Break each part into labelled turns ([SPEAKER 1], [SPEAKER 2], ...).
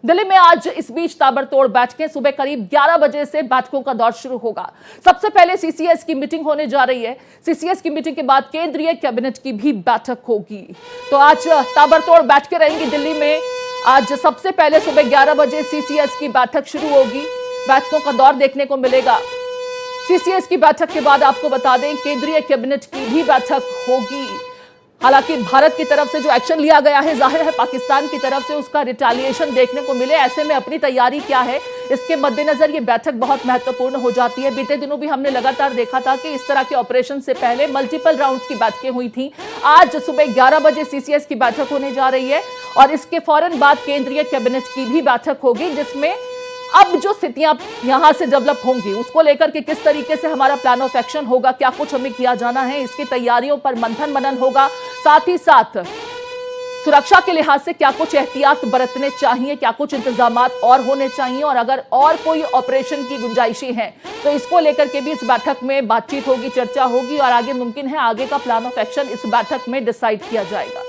[SPEAKER 1] दिल्ली में आज इस बीच ताबड़तोड़ बैठकें, सुबह करीब 11 बजे से बैठकों का दौर शुरू होगा। सबसे पहले सीसीएस की मीटिंग होने जा रही है। सीसीएस की मीटिंग के बाद केंद्रीय कैबिनेट की भी बैठक होगी। तो आज ताबड़तोड़ बैठकें रहेंगी दिल्ली में। आज सबसे पहले सुबह 11 बजे सीसीएस की बैठक शुरू होगी। बैठकों का दौर देखने को मिलेगा। सीसीएस की बैठक के बाद आपको बता दें केंद्रीय कैबिनेट की भी बैठक होगी। हालांकि भारत की तरफ से जो एक्शन लिया गया है, जाहिर है पाकिस्तान की तरफ से उसका रिटेलिएशन देखने को मिले। ऐसे में अपनी तैयारी क्या है, इसके मद्देनजर ये बैठक बहुत महत्वपूर्ण हो जाती है। बीते दिनों भी हमने लगातार देखा था कि इस तरह के ऑपरेशन से पहले मल्टीपल राउंड्स की बैठकें हुई थी। आज सुबह 11 बजे सीसीएस की बैठक होने जा रही है और इसके फौरन बाद केंद्रीय कैबिनेट की भी बैठक होगी, जिसमें अब जो स्थितियां यहां से डेवलप होंगी उसको लेकर के किस तरीके से हमारा प्लान ऑफ एक्शन होगा, क्या कुछ हमें किया जाना है, इसकी तैयारियों पर मंथन मनन होगा। साथ ही साथ सुरक्षा के लिहाज से क्या कुछ एहतियात बरतने चाहिए, क्या कुछ इंतजामात और होने चाहिए, और अगर और कोई ऑपरेशन की गुंजाइशें हैं तो इसको लेकर के भी इस बैठक में बातचीत होगी, चर्चा होगी और आगे मुमकिन है आगे का प्लान ऑफ एक्शन इस बैठक में डिसाइड किया जाएगा।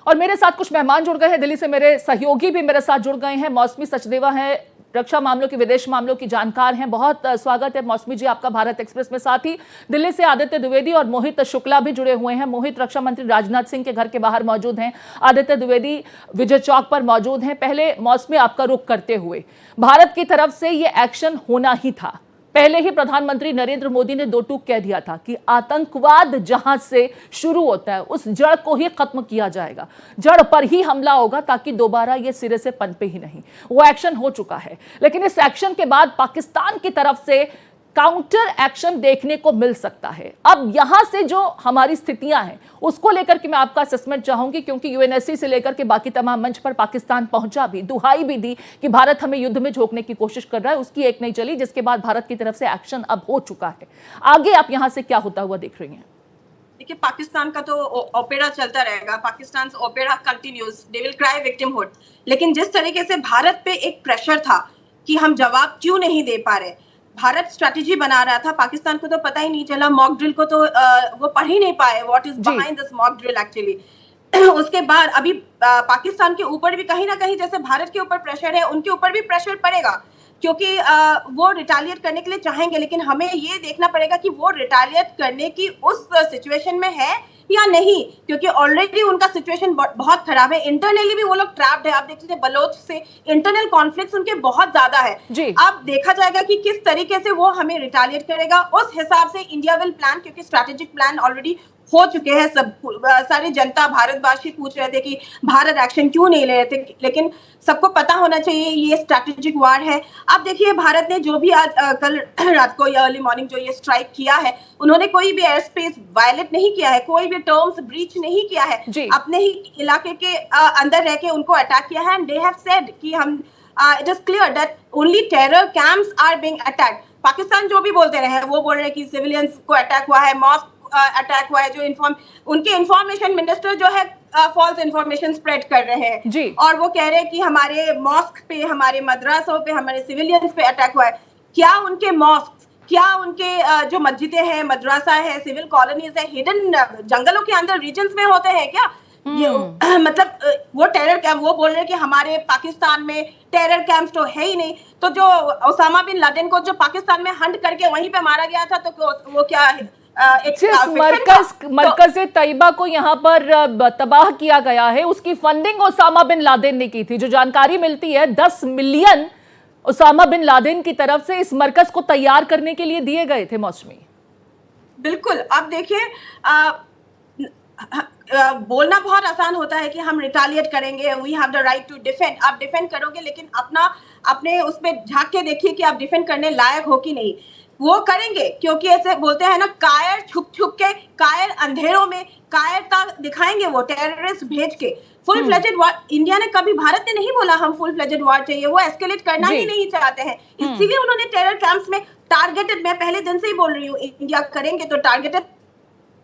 [SPEAKER 1] और मेरे साथ कुछ मेहमान जुड़ गए हैं दिल्ली से, मेरे सहयोगी भी मेरे साथ जुड़ गए हैं। मौसमी सचदेवा हैं, रक्षा मामलों की, विदेश मामलों की जानकार हैं। बहुत स्वागत है मौसमी जी आपका भारत एक्सप्रेस में। साथ ही दिल्ली से आदित्य द्विवेदी और मोहित शुक्ला भी जुड़े हुए हैं। मोहित रक्षा मंत्री राजनाथ सिंह के घर के बाहर मौजूद हैं, आदित्य द्विवेदी विजय चौक पर मौजूद हैं। पहले मौसमी आपका रुख करते हुए, भारत की तरफ से ये एक्शन होना ही था। पहले ही प्रधानमंत्री नरेंद्र मोदी ने दो टूक कह दिया था कि आतंकवाद जहां से शुरू होता है उस जड़ को ही खत्म किया जाएगा, जड़ पर ही हमला होगा ताकि दोबारा ये सिरे से पनपे ही नहीं। वो एक्शन हो चुका है, लेकिन इस एक्शन के बाद पाकिस्तान की तरफ से काउंटर एक्शन देखने को मिल सकता है। अब यहां से जो हमारी स्थितियां हैं उसको लेकर के मैं आपका असेसमेंट चाहूंगी, क्योंकि यूएनएससी से लेकर के बाकी तमाम मंच पर पाकिस्तान पहुंचा भी, दुहाई भी दी कि भारत हमें युद्ध में झोंकने की कोशिश कर रहा है। उसकी एक नहीं चली, जिसके बाद भारत की तरफ से एक्शन अब हो चुका है। आगे आप यहां से क्या होता हुआ देख रही हैं?
[SPEAKER 2] देखिए, पाकिस्तान का तो ओपेरा चलता रहेगा, Pakistan opera continues, they will cry victimhood. लेकिन जिस तरीके से भारत पे एक प्रेशर था कि हम जवाब क्यों नहीं दे पा रहे, भारत स्ट्रेटेजी बना रहा था, पाकिस्तान को तो पता ही नहीं चला। मॉक ड्रिल को तो वो पढ़ ही नहीं पाए, what is behind this mock drill actually. उसके बाद अभी पाकिस्तान के ऊपर भी कहीं ना कहीं जैसे भारत के ऊपर प्रेशर है, उनके ऊपर भी प्रेशर पड़ेगा, क्योंकि वो रिटेलिएट करने के लिए चाहेंगे। लेकिन हमें ये देखना पड़ेगा कि वो रिटेलिएट करने की उस सिचुएशन में है या नहीं, क्योंकि ऑलरेडी उनका सिचुएशन बहुत खराब है। इंटरनली भी वो लोग ट्रैप्ड है। आप देख लीजिए, बलोच से इंटरनल कॉन्फ्लिक्ट्स उनके बहुत ज्यादा है। अब देखा जाएगा कि किस तरीके से वो हमें रिटेलिएट करेगा। उस हिसाब से इंडिया विल प्लान, क्योंकि स्ट्रैटेजिक प्लान ऑलरेडी हो चुके हैं। सब सारी जनता, भारतवासी पूछ रहे थे कि भारत एक्शन क्यों नहीं ले रहे थे, लेकिन सबको पता होना चाहिए ये स्ट्रैटेजिक वार है। अब देखिए, भारत ने जो भी आज कल रात को या अर्ली मॉर्निंग जो ये स्ट्राइक किया है, उन्होंने कोई भी एयर स्पेस वायलेट नहीं किया है, कोई भी टर्म्स ब्रीच नहीं किया है, अपने ही इलाके के अंदर रह के उनको अटैक किया है। एंड दे हैव सेड कि हम it is clear that only terror camps are being attacked. Pakistan जो भी बोलते रहे, वो बोल रहे हैं कि सिविलियंस को अटैक हुआ है, मॉस्क अटैक हुआ है। जो उनके इंफॉर्मेशन मिनिस्टर जो है फॉल्स इंफॉर्मेशन स्प्रेड कर रहे हैं और वो कह रहे हैं कि हमारे मॉस्क पे, हमारे मदरसों पे, हमारे सिविलियंस पे अटैक हुआ है। क्या उनके मॉस्क, क्या उनके जो मस्जिदें हैं, मदरसा है, सिविल कॉलोनीज है, हिडन जंगलों के अंदर रीजन्स में होते हैं क्या? ये मतलब वो टेरर कैंप, वो बोल रहे हैं कि हमारे पाकिस्तान में टेरर कैंप्स तो है ही नहीं। तो जो ओसामा बिन लादेन को जो पाकिस्तान में हंट करके वहीं पे मारा गया था, तो वो क्या है,
[SPEAKER 1] मरकज तैयबा को यहाँ पर तबाह किया गया है, उसकी फंडिंग ओसामा बिन लादेन ने की थी। जो जानकारी मिलती है 10 मिलियन ओसामा बिन लादेन की तरफ से इस मरकज को तैयार करने के लिए दिए गए थे। मौसमी, बिल्कुल।
[SPEAKER 2] अब देखिए, बोलना बहुत आसान होता है कि हम रिटेलिएट करेंगे, we have the right to defend. आप डिफेंड करोगे, लेकिन अपने उसमें झांक के देखिए कि आप डिफेंड करने लायक हो कि नहीं। वो करेंगे, क्योंकि ऐसे बोलते हैं ना, कायर छुप छुप के, कायर अंधेरों में कायरता दिखाएंगे वो टेररिस्ट भेज के। फुल फ्लेजेड वार इंडिया ने कभी, भारत ने नहीं बोला हम फुल फ्लेजेड वार चाहिए, वो एस्केलेट करना ही नहीं चाहते हैं। इसीलिए उन्होंने टेरर कैंप्स में टारगेटेड, मैं पहले दिन से ही बोल रही हूँ, इंडिया करेंगे तो टारगेटेड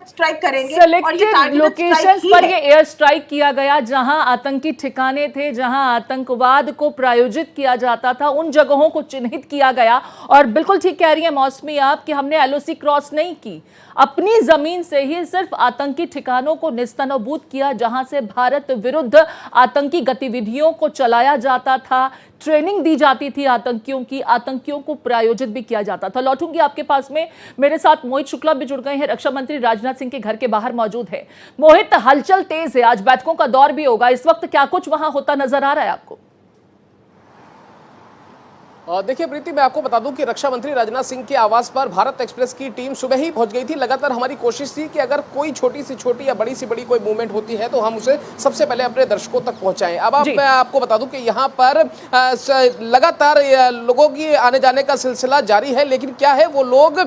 [SPEAKER 2] स्ट्राइक करेंगे और ये
[SPEAKER 1] सेलेक्टेड
[SPEAKER 2] टारगेटेड
[SPEAKER 1] लोकेशंस
[SPEAKER 2] स्ट्राइक ही
[SPEAKER 1] पर
[SPEAKER 2] है।
[SPEAKER 1] ये एयर स्ट्राइक किया गया जहां आतंकी ठिकाने थे, जहां आतंकवाद को प्रायोजित किया जाता था, उन जगहों को चिन्हित किया गया। और बिल्कुल ठीक कह रही है मौसमी आप कि हमने एलओसी क्रॉस नहीं की, अपनी जमीन से ही सिर्फ आतंकी ठिकानों को निस्तनाबूद किया जहां से भारत विरुद्ध आतंकी गतिविधियों को चलाया जाता था, ट्रेनिंग दी जाती थी आतंकियों की, आतंकियों को प्रायोजित भी किया जाता था। लौटूंगी आपके पास में, मेरे साथ मोहित शुक्ला भी जुड़ गए हैं, रक्षा मंत्री राजनाथ सिंह के घर के बाहर मौजूद है। मोहित, हलचल तेज है, आज बैठकों का दौर भी होगा, इस वक्त क्या कुछ वहां होता नजर आ रहा है आपको?
[SPEAKER 3] देखिए प्रीति, मैं आपको बता दूं कि रक्षा मंत्री राजनाथ सिंह के आवास पर भारत एक्सप्रेस की टीम सुबह ही पहुंच गई थी। लगातार हमारी कोशिश थी कि अगर कोई छोटी सी छोटी या बड़ी सी बड़ी कोई मूवमेंट होती है तो हम उसे सबसे पहले अपने दर्शकों तक पहुंचाएं। अब मैं आपको बता दूं कि यहाँ पर लगातार लोगों की आने जाने का सिलसिला जारी है, लेकिन क्या है, वो लोग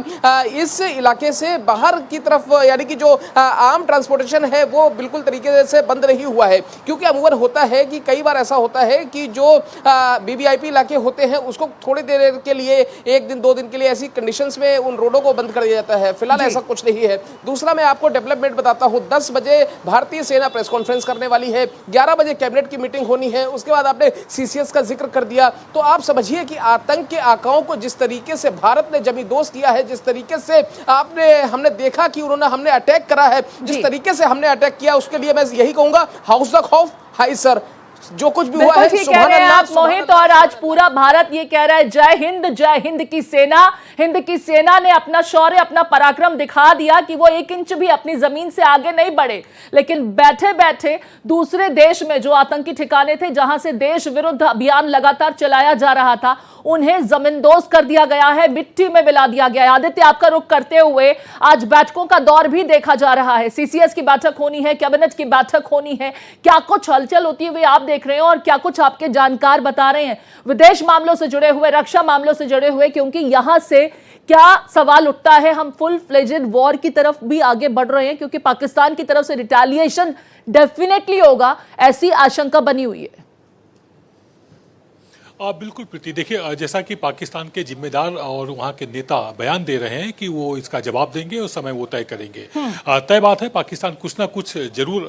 [SPEAKER 3] इस इलाके से बाहर की तरफ, यानी कि जो आम ट्रांसपोर्टेशन है वो बिल्कुल तरीके से बंद नहीं हुआ है। क्योंकि अमूमन होता है कि कई बार ऐसा होता है कि जो वीवीआईपी इलाके होते हैं उसको थोड़ी देर के लिए, एक दिन 2 दिन के लिए ऐसी कंडीशंस में उन रोडों को बंद कर दिया जाता है। फिलहाल ऐसा कुछ नहीं है। दूसरा, मैं आपको डेवलपमेंट बताता हूं। 10 बजे भारतीय सेना प्रेस कॉन्फ्रेंस करने वाली है, 11 बजे कैबिनेट की मीटिंग होनी है, उसके बाद आपने सीसीएस का जिक्र कर दिया। तो आप समझिए कि आतंक के आकाओं को जिस तरीके से भारत ने जमींदोज किया है, जिस तरीके से हमने देखा कि हमने अटैक करा है, जिस तरीके से हमने अटैक किया, उसके लिए मैं यही कहूंगा, हाउस द खौफ हाई सर। जो कुछ भी हुआ है
[SPEAKER 1] कह रहे हैं आप मोहित, और आज पूरा भारत ये कह रहा है जय हिंद की सेना। हिंद की सेना ने अपना शौर्य, अपना पराक्रम दिखा दिया कि वो 1 इंच भी अपनी जमीन से आगे नहीं बढ़े, लेकिन बैठे बैठे दूसरे देश में जो आतंकी ठिकाने थे, जहां से देश विरुद्ध अभियान लगातार चलाया जा रहा था, उन्हें जमींदोज कर दिया गया है, मिट्टी में मिला दिया गया है। आदित्य, आपका रुख करते हुए आज बैठकों का दौर भी देखा जा रहा है, सीसीएस की बैठक होनी है, कैबिनेट की बैठक होनी है, क्या कुछ हलचल होती हुई आप देख रहे हैं और क्या कुछ आपके जानकार बता रहे हैं विदेश मामलों से जुड़े हुए, रक्षा मामलों से जुड़े हुए? क्योंकि यहां से क्या सवाल उठता है, हम फुल फ्लेजेड वॉर की तरफ भी आगे बढ़ रहे हैं, क्योंकि पाकिस्तान की तरफ से रिटेलिएशन डेफिनेटली होगा, ऐसी आशंका बनी हुई है।
[SPEAKER 4] बिल्कुल प्रीति, देखिए जैसा कि पाकिस्तान के जिम्मेदार और वहाँ के नेता बयान दे रहे हैं कि वो इसका जवाब देंगे और समय वो तय करेंगे। तय बात है, पाकिस्तान कुछ ना कुछ जरूर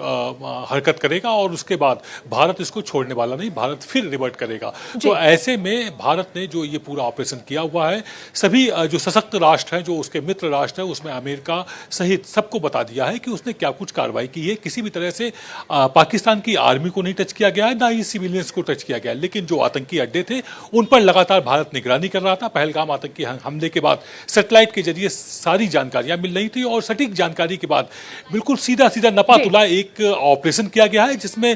[SPEAKER 4] हरकत करेगा और उसके बाद भारत इसको छोड़ने वाला नहीं, भारत फिर रिवर्ट करेगा। तो ऐसे में भारत ने जो ये पूरा ऑपरेशन किया हुआ है, सभी जो सशक्त राष्ट्र हैं, जो उसके मित्र राष्ट्र हैं, उसमें अमेरिका सहित सबको बता दिया है कि उसने क्या कुछ कार्रवाई की है। किसी भी तरह से पाकिस्तान की आर्मी को नहीं टच किया गया है, ना ही सिविलियंस को टच किया गया है, लेकिन जो आतंकी अड्डे थे उन पर लगातार भारत निगरानी कर रहा था। पहलगाम आतंकी हमले के बाद सैटेलाइट के जरिए सारी जानकारियां मिल रही थी और सटीक जानकारी के बाद बिल्कुल सीधा नपातुला एक ऑपरेशन किया गया है, जिसमें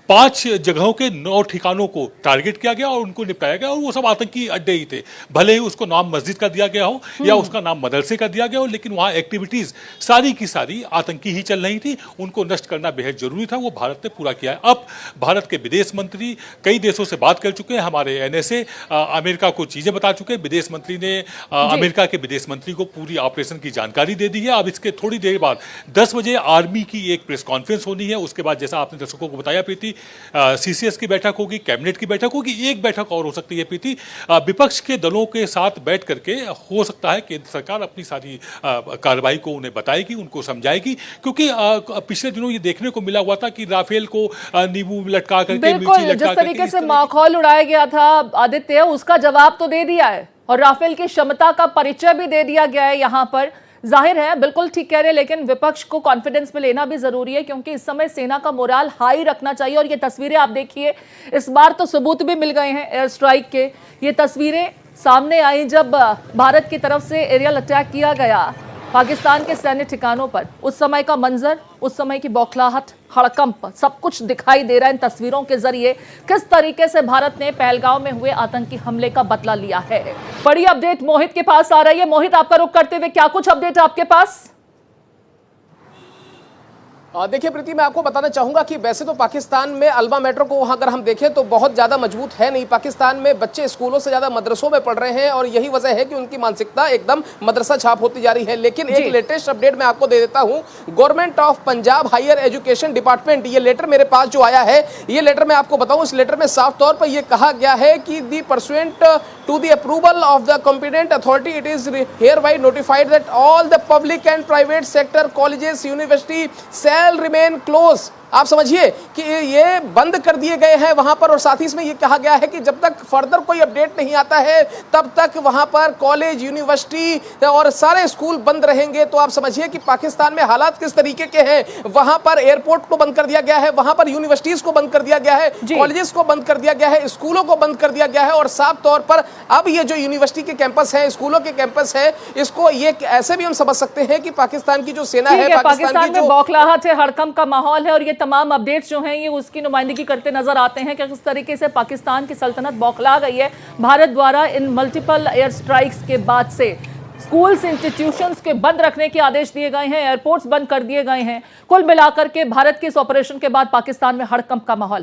[SPEAKER 4] 5 जगहों के 9 ठिकानों को टारगेट किया गया और उनको निपटाया गया। और वो सब आतंकी अड्डे ही थे, भले ही उसको नाम मस्जिद का दिया गया हो या उसका नाम मदरसे का दिया गया हो, लेकिन वहाँ एक्टिविटीज सारी की सारी आतंकी ही चल रही थी। उनको नष्ट करना बेहद जरूरी था, वो भारत ने पूरा किया है। अब भारत के विदेश मंत्री कई देशों से बात कर चुके हैं, हमारे एनएसए अमेरिका को चीजें बता चुके हैं। विदेश मंत्री ने अमेरिका के विदेश मंत्री को पूरी ऑपरेशन की जानकारी दे दी है। अब इसके थोड़ी देर बाद 10 बजे आर्मी की एक प्रेस कॉन्फ्रेंस होनी है। उसके बाद जैसा आपने दर्शकों को बताया प्रीति, सीसीएस की बैठक होगी, कैबिनेट की बैठक होगी, एक बैठक और हो सकती है प्रीति, विपक्ष के दलों के साथ बैठ करके हो सकता है केंद्र सरकार अपनी सारी कार्रवाई को उन्हें बताएगी, उनको समझाएगी। क्योंकि पिछले दिनों ये देखने को मिला हुआ था कि राफेल को नींबू लटका करके, मिर्ची लटका
[SPEAKER 1] जिस तरीके से माहौल उड़ाया गया था आदित्य, उसका जवाब तो दे दिया है और राफेल की क्षमता का परिचय भी दे दिया गया है। यहां पर जाहिर है, बिल्कुल ठीक कह रहे हैं, लेकिन विपक्ष को कॉन्फिडेंस में लेना भी जरूरी है, क्योंकि इस समय सेना का मोराल हाई रखना चाहिए। और ये तस्वीरें आप देखिए, इस बार तो सबूत भी मिल गए हैं एयर स्ट्राइक के। ये तस्वीरें सामने आई जब भारत की तरफ से एरियल अटैक किया गया पाकिस्तान के सैन्य ठिकानों पर। उस समय का मंजर, उस समय की बौखलाहट, हड़कंप, सब कुछ दिखाई दे रहा है इन तस्वीरों के जरिए, किस तरीके से भारत ने पहलगाम में हुए आतंकी हमले का बदला लिया है। बड़ी अपडेट मोहित के पास आ रही है। मोहित, आपका रुख करते हुए क्या कुछ अपडेट आपके पास?
[SPEAKER 3] देखिए प्रीति, मैं आपको बताना चाहूंगा कि वैसे तो पाकिस्तान में अल्मा मेट्रो को अगर हम देखें तो बहुत ज्यादा मजबूत है नहीं। पाकिस्तान में बच्चे स्कूलों से ज्यादा मदरसों में पढ़ रहे हैं और यही वजह है कि उनकी मानसिकता एकदम मदरसा छाप होती जा रही है। लेकिन एक लेटेस्ट अपडेट मैं आपको दे देता हूं। Government of Punjab higher education department, ये लेटर मेरे पास जो आया है, ये लेटर मैं आपको बताऊं, इस लेटर में साफ तौर पर यह कहा गया है कि the pursuant to the approval of the competent authority it is hereby notified that all the public and private sector colleges university shall remain closed। आप समझिए कि ये बंद कर दिए गए हैं वहां पर, और साथ ही इसमें ये कहा गया है कि जब तक फर्दर कोई अपडेट नहीं आता है तब तक वहां पर कॉलेज, यूनिवर्सिटी और सारे स्कूल बंद रहेंगे। तो आप समझिए कि पाकिस्तान में हालात किस तरीके के हैं। वहां पर एयरपोर्ट को बंद कर दिया गया है, वहां पर यूनिवर्सिटीज को बंद कर दिया गया है, कॉलेजेस को बंद कर दिया गया है, स्कूलों को बंद कर दिया गया है। और साफ तौर पर अब ये जो यूनिवर्सिटी के कैंपस है, स्कूलों के कैंपस है, इसको ये ऐसे भी हम समझ सकते हैं कि पाकिस्तान की जो सेना है,
[SPEAKER 1] पाकिस्तान में बौखलाहट है, हड़कंप का माहौल है, और ये तमाम अपडेट्स जो हैं ये उसकी नुमाइंदगी करते नजर आते हैं कि किस तरीके से पाकिस्तान की सल्तनत बौखला गई है भारत द्वारा इन मल्टीपल एयर स्ट्राइक्स के बाद से। स्कूल्स, इंस्टीट्यूशंस के बंद रखने के आदेश दिए गए हैं, एयरपोर्ट्स बंद कर दिए गए हैं। कुल मिलाकर के भारत के इस ऑपरेशन के बाद पाकिस्तान में हड़कंप का माहौल